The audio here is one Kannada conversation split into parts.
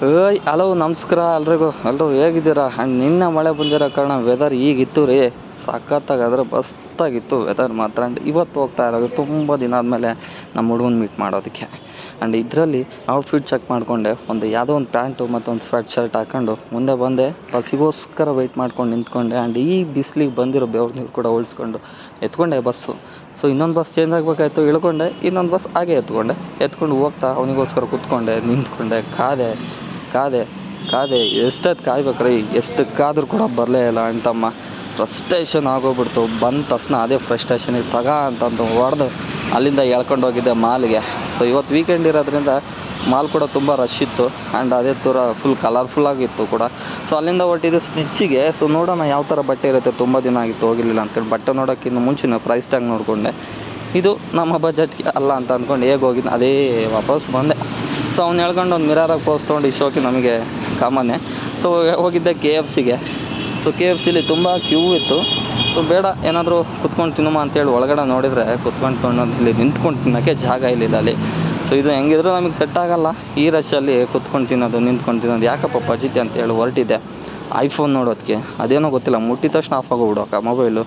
ಏಯ್ ಹಲೋ ನಮಸ್ಕಾರ ಎಲ್ಲರೂ ಹೇಗಿದ್ದೀರಾ? ಆ್ಯಂಡ್ ನಿನ್ನೆ ಮಳೆ ಬಂದಿರೋ ಕಾರಣ ವೆದರ್ ಈಗಿತ್ತು ರೀ, ಸಖತ್ತಾಗಾದ್ರೆ ಮಸ್ತಾಗಿತ್ತು ವೆದರ್ ಮಾತ್ರ. ಆ್ಯಂಡ್ ಇವತ್ತು ಹೋಗ್ತಾ ಇರೋದು ತುಂಬ ದಿನ ಆದಮೇಲೆ ನಮ್ಮ ಹುಡುಗನ ಮೀಟ್ ಮಾಡೋದಕ್ಕೆ. ಆ್ಯಂಡ್ ಇದರಲ್ಲಿ ಔಟ್ಫಿಟ್ ಚೆಕ್ ಮಾಡಿಕೊಂಡೆ, ಯಾವುದೋ ಒಂದು ಪ್ಯಾಂಟು ಮತ್ತು ಒಂದು ಸ್ವೆಟ್ ಶರ್ಟ್ ಹಾಕ್ಕೊಂಡು ಮುಂದೆ ಬಂದೆ. ಬಸ್ಸಿಗೋಸ್ಕರ ವೆಯ್ಟ್ ಮಾಡ್ಕೊಂಡು ನಿಂತ್ಕೊಂಡೆ. ಆ್ಯಂಡ್ ಈ ಬಿಸಿಲಿಗೆ ಬಂದಿರೋ ಬೆವ್ರು ನೀರು ಕೂಡ ಉಳಿಸ್ಕೊಂಡು ಎತ್ಕೊಂಡೆ ಬಸ್ಸು. ಸೊ ಇನ್ನೊಂದು ಬಸ್ ಚೇಂಜ್ ಆಗಬೇಕಾಯ್ತು, ಇಳ್ಕೊಂಡೆ. ಇನ್ನೊಂದು ಬಸ್ ಹಾಗೆ ಎತ್ಕೊಂಡು ಹೋಗ್ತಾ ಅವನಿಗೋಸ್ಕರ ಕೂತ್ಕೊಂಡೆ, ನಿಂತ್ಕೊಂಡೆ, ಕಾದೆ ಎಷ್ಟೊತ್ತು ಕಾಯ್ಬೇಕ್ರಿ, ಎಷ್ಟು ಕಾದರೂ ಕೂಡ ಬರಲೇ ಇಲ್ಲ. ಅಂಟಮ್ಮ ಫ್ರಸ್ಟ್ರೇಷನ್ ಆಗೋಗ್ಬಿಡ್ತು. ಬಂದ ತಕ್ಷಣ ಅದೇ ಫ್ರಸ್ಟ್ರೇಷನಿಗೆ ಅಂತಂದು ಹೊಡೆದು ಅಲ್ಲಿಂದ ಎಳ್ಕೊಂಡು ಹೋಗಿದ್ದೆ ಮಾಲ್ಗೆ. ಸೊ ಇವತ್ತು ವೀಕೆಂಡ್ ಇರೋದ್ರಿಂದ ಮಾಲ್ ಕೂಡ ತುಂಬ ರಶ್ ಇತ್ತು. ಆ್ಯಂಡ್ ಅದೇ ಥರ ಫುಲ್ ಕಲರ್ಫುಲ್ಲಾಗಿತ್ತು ಕೂಡ. ಸೊ ಅಲ್ಲಿಂದ ಹೊರಟಿದ್ದು ಸ್ನಿಚ್ಚಿಗೆ. ಸೊ ನೋಡೋಣ ಯಾವ ಥರ ಬಟ್ಟೆ ಇರುತ್ತೆ, ತುಂಬ ದಿನ ಆಗಿತ್ತು ಹೋಗಿರಲಿಲ್ಲ ಅಂತೇಳಿ ಬಟ್ಟೆ ನೋಡೋಕ್ಕಿಂತ ಮುಂಚೆನೇ ಪ್ರೈಸ್ ಟ್ಯಾಗ್ ನೋಡಿಕೊಂಡೆ. ಇದು ನಮ್ಮ ಬಜೆಟ್ಗೆ ಅಲ್ಲ ಅಂತ ಅಂದ್ಕೊಂಡು ಹೇಗೆ ಹೋಗಿದ್ದು ಅದೇ ವಾಪಸ್ ಬಂದೆ. ಸೊ ಅವ್ನು ಹೇಳ್ಕೊಂಡು ಒಂದು ಮಿರಾರಾಗಿ ಪೋಸ್ ತೊಗೊಂಡು ಇಷ್ಟೋಕೆ ನಮಗೆ ಕಾಮನ್ನೇ. ಸೊ ಹೋಗಿದ್ದೆ KFCಗೆ. ಸೊ KFCಲಿ ತುಂಬ ಕ್ಯೂ ಇತ್ತು. ಸೊ ಬೇಡ ಏನಾದರೂ ಕುತ್ಕೊಂಡು ತಿನ್ನುಮ ಅಂತೇಳಿ ಒಳಗಡೆ ನೋಡಿದರೆ ಕುತ್ಕೊಂಡು ಇಲ್ಲಿ ನಿಂತ್ಕೊಂಡು ತಿನ್ನೋಕ್ಕೆ ಜಾಗ ಇಲ್ಲಿಲ್ಲ ಅಲ್ಲಿ. ಸೊ ಇದು ಹೆಂಗಿದ್ರು ನಮಗೆ ಸೆಟ್ ಆಗೋಲ್ಲ ಈ ರಶಲ್ಲಿ ಕುತ್ಕೊಂಡು ತಿನ್ನೋದು, ನಿಂತ್ಕೊಂಡು ತಿನ್ನೋದು. ಯಾಕಪ್ಪ ಪಜಿತೆ ಅಂತೇಳಿ ಹೊರಟಿದ್ದೆ ಐಫೋನ್ ನೋಡೋದಕ್ಕೆ. ಅದೇನೋ ಗೊತ್ತಿಲ್ಲ, ಮುಟ್ಟಿದ ತಕ್ಷಣ ಆಫ್ ಆಗೋಗ್ಬಿಡೋಕೆ ಮೊಬೈಲು.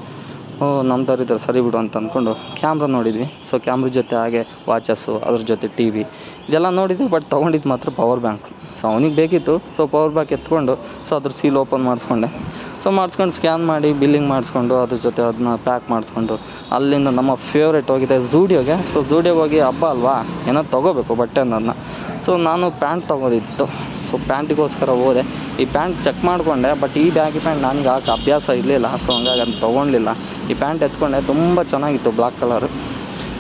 ನಮ್ದವ್ರು ಇದ್ದಾರೆ ಸರಿ ಬಿಡು ಅಂತ ಅಂದ್ಕೊಂಡು ಕ್ಯಾಮ್ರಾ ನೋಡಿದ್ವಿ. ಸೊ ಕ್ಯಾಮ್ರಾ ಜೊತೆ ಹಾಗೆ ವಾಚಸ್ಸು, ಅದ್ರ ಜೊತೆ TV ಇದೆಲ್ಲ ನೋಡಿದ್ವಿ. ಬಟ್ ತೊಗೊಂಡಿದ್ದು ಮಾತ್ರ ಪವರ್ ಬ್ಯಾಂಕ್. ಸೊ ಅವನಿಗೆ ಬೇಕಿತ್ತು. ಸೊ ಪವರ್ ಬ್ಯಾಂಕ್ ಎತ್ಕೊಂಡು ಸೊ ಅದ್ರ ಸೀಲ್ ಓಪನ್ ಮಾಡಿಸ್ಕೊಂಡೆ. ಸೊ ಮಾಡಿಸ್ಕೊಂಡು ಸ್ಕ್ಯಾನ್ ಮಾಡಿ ಬಿಲ್ಲಿಂಗ್ ಮಾಡಿಸ್ಕೊಂಡು ಅದ್ರ ಜೊತೆ ಅದನ್ನ ಪ್ಯಾಕ್ ಮಾಡಿಸ್ಕೊಂಡು ಅಲ್ಲಿಂದ ನಮ್ಮ ಫೇವ್ರೇಟ್ ಹೋಗಿದೆ ಝೂಡಿಯೋಗೆ. ಸೊ ಝೂಡಿಯೋಗೆ ಹೋಗಿ ಹಬ್ಬ ಅಲ್ವಾ, ಏನೋ ತೊಗೋಬೇಕು ಬಟ್ಟೆ ಅನ್ನೋದನ್ನ. ಸೊ ನಾನು ಪ್ಯಾಂಟ್ ತೊಗೋದಿತ್ತು. ಸೊ ಪ್ಯಾಂಟಿಗೋಸ್ಕರ ಹೋದೆ. ಈ ಪ್ಯಾಂಟ್ ಚೆಕ್ ಮಾಡಿಕೊಂಡೆ, ಬಟ್ ಈ ಬ್ಯಾಗಿ ಪ್ಯಾಂಟ್ ನನಗೆ ಹಾಕಿ ಅಭ್ಯಾಸ ಇರಲಿಲ್ಲ. ಸೊ ಹಂಗಾಗಿ ಅದನ್ನು ತೊಗೊಳ್ಲಿಲ್ಲ. ಈ ಪ್ಯಾಂಟ್ ಎತ್ಕೊಂಡೆ, ತುಂಬ ಚೆನ್ನಾಗಿತ್ತು, ಬ್ಲ್ಯಾಕ್ ಕಲರ್.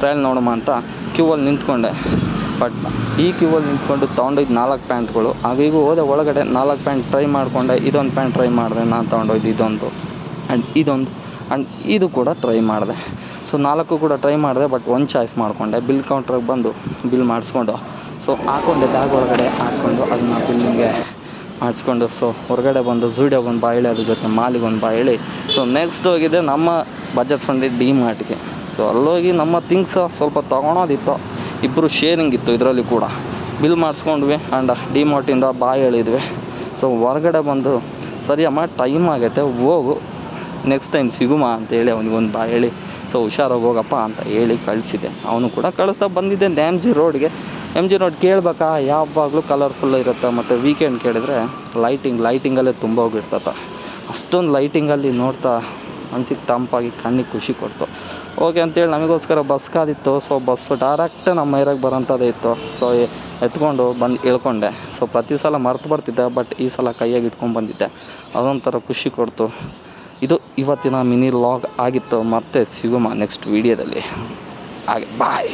ಟ್ರಯಲ್ ನೋಡೋಣ ಅಂತ ಕ್ಯೂವಲ್ಲಿ ನಿಂತ್ಕೊಂಡೆ. ಬಟ್ ಈ ಕ್ಯೂವಲ್ಲಿ ನಿಂತ್ಕೊಂಡು ತೊಗೊಂಡೋಯ್ದು 4 ಪ್ಯಾಂಟ್ಗಳು. ಅವೀಗೂ ಹೋದೆ ಒಳಗಡೆ 4 ಪ್ಯಾಂಟ್ ಟ್ರೈ ಮಾಡಿಕೊಂಡೆ. ಇದೊಂದು ಪ್ಯಾಂಟ್ ಟ್ರೈ ಮಾಡಿದೆ ನಾನು ತೊಗೊಂಡೋಯ್ದು, ಇದೊಂದು ಆ್ಯಂಡ್ ಇದು ಕೂಡ ಟ್ರೈ ಮಾಡಿದೆ. ಸೊ 4 ಕೂಡ ಟ್ರೈ ಮಾಡಿದೆ. ಬಟ್ ಒಂದು ಚಾಯ್ಸ್ ಮಾಡಿಕೊಂಡೆ. ಬಿಲ್ ಕೌಂಟ್ರಿಗೆ ಬಂದು ಬಿಲ್ ಮಾಡಿಸ್ಕೊಂಡು ಸೊ ಹಾಕ್ಕೊಂಡೆ, ಬ್ಯಾಗ್ ಒಳಗಡೆ ಹಾಕ್ಕೊಂಡು ಅದನ್ನು ಬಿಲ್ಲಿಂಗೆ ಮಾಡಿಸ್ಕೊಂಡು ಸೊ ಹೊರಗಡೆ ಬಂದು ಝೂಡಿಯೋಗೆ ಒಂದು ಬಾಯಿ ಹೇಳಿ, ಅದ್ರ ಜೊತೆ ಮಾಲಿಗೆ ಒಂದು ಬಾಯಿ ಹೇಳಿ. ಸೊ ನೆಕ್ಸ್ಟ್ ಹೋಗಿದ್ದೆ ನಮ್ಮ ಬಜೆಟ್ ಫ್ರೆಂಡ್ಲಿ ಡಿಮಾರ್ಟ್ಗೆ. ಸೊ ಅಲ್ಲೋಗಿ ನಮ್ಮ ಥಿಂಗ್ಸ್ ಸ್ವಲ್ಪ ತೊಗೊಳೋದಿತ್ತು. ಇಬ್ಬರು ಶೇರಿಂಗ್ ಇತ್ತು ಇದರಲ್ಲಿ ಕೂಡ. ಬಿಲ್ ಮಾಡಿಸ್ಕೊಂಡ್ವಿ ಆ್ಯಂಡ್ ಡಿಮಾರ್ಟಿಂದ ಬಾಯಿ ಹೇಳಿದ್ವಿ. ಸೊ ಹೊರಗಡೆ ಬಂದು ಸರಿ ಅಮ್ಮ ಟೈಮ್ ಆಗೈತೆ ಹೋಗು, ನೆಕ್ಸ್ಟ್ ಟೈಮ್ ಸಿಗುಮ ಅಂತೇಳಿ ಅವನಿಗೊಂದು ಬಾಯಿ ಹೇಳಿ ಸೊ ಹುಷಾರಾಗಿ ಹೋಗಪ್ಪ ಅಂತ ಹೇಳಿ ಕಳಿಸಿದ್ದೆ. ಅವನು ಕೂಡ ಕಳಿಸ್ತಾ ಬಂದಿದ್ದೆ MG ರೋಡ್ಗೆ. MG ರೋಡ್ ಕೇಳಬೇಕಾ, ಯಾವಾಗಲೂ ಕಲರ್ಫುಲ್ ಇರುತ್ತೆ. ಮತ್ತು ವೀಕೆಂಡ್ ಕೇಳಿದ್ರೆ ಲೈಟಿಂಗಲ್ಲೇ ತುಂಬ ಹೋಗಿರ್ತದೆ. ಅಷ್ಟೊಂದು ಲೈಟಿಂಗಲ್ಲಿ ನೋಡ್ತಾ ಮನ್ಸಿಗೆ ತಂಪಾಗಿ ಕಣ್ಣಿಗೆ ಖುಷಿ ಕೊಡ್ತು. ಓಕೆ ಅಂತೇಳಿ ನಮಗೋಸ್ಕರ ಬಸ್ ಕಾದಿತ್ತು. ಸೊ ಬಸ್ಸು ಡೈರೆಕ್ಟ್ ನಮ್ಮ ಏರಿಯಾಗೆ ಬರೋಂಥದ್ದೇ ಇತ್ತು. ಸೊ ಎತ್ಕೊಂಡು ಬಂದು ಇಳ್ಕೊಂಡೆ. ಸೊ ಪ್ರತಿ ಸಲ ಮರ್ತು ಬರ್ತಿದ್ದೆ, ಬಟ್ ಈ ಸಲ ಕೈಯಾಗಿ ಇಟ್ಕೊಂಡು ಬಂದಿದ್ದೆ. ಅದೊಂಥರ ಖುಷಿ ಕೊಡ್ತು. ಇದು ಇವತ್ತಿನ ಮಿನಿ ವ್ಲಾಗ್ ಆಗಿತ್ತು. ಮತ್ತೆ ಸಿಗುಮ ನೆಕ್ಸ್ಟ್ ವೀಡಿಯೋದಲ್ಲಿ. ಹಾಗೆ ಬಾಯ್.